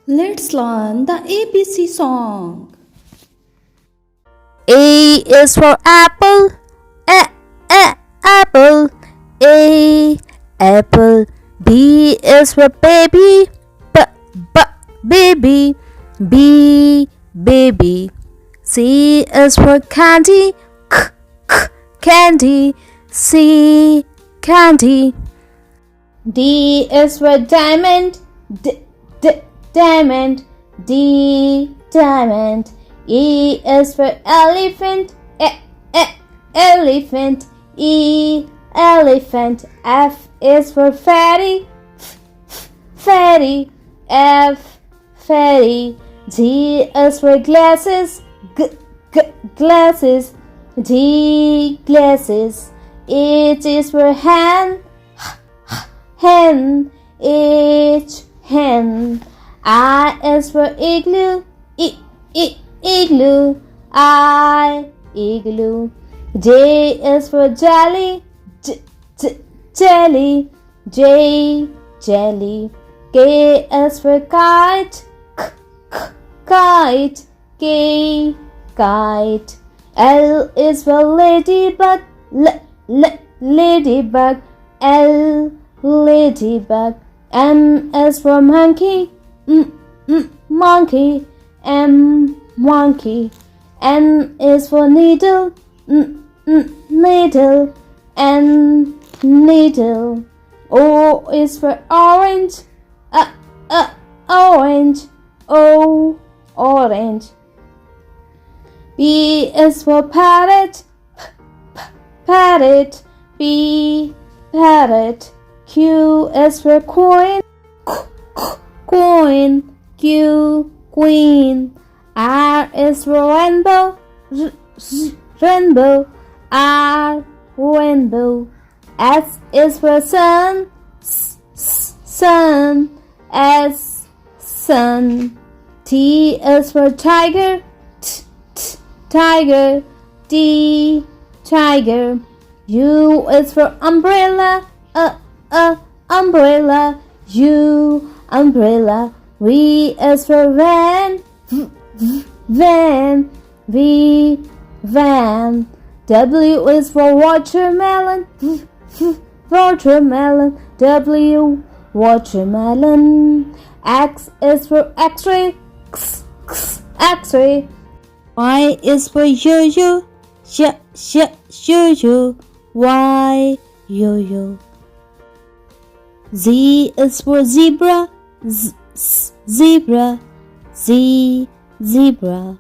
Let's learn the ABC song. A is for apple, apple, A, apple. B is for baby, baby, B, baby. C is for candy, candy, C, candy. D is for diamond, diamond, D, diamond. E is for elephant, elephant, E, elephant. F is for fatty, fatty, F, fatty. G is for glasses, glasses, D, glasses. H is for hen, hen, H, hen. I is for igloo, igloo, I, igloo. J is for jelly, jelly, J, jelly. K is for kite, kite, K, kite. L is for ladybug, ladybug, L, ladybug. M is for monkey, monkey, M, monkey. N is for needle, needle, N, needle. O is for orange, orange, O, orange. P is for parrot, parrot, P, parrot. Q is for coin, coin, Q, queen. R is for rainbow, rainbow, R, rainbow. S is for sun, sun, S, sun. T is for tiger, tiger, T, tiger. U is for umbrella, umbrella, U, umbrella. V is for van, van, V, van. W is for watermelon, watermelon, W, watermelon. X is for x-ray, x-ray. Y is for yo-yo, yo-yo, Y, yo-yo. Z is for zebra, zebra, Z, zebra.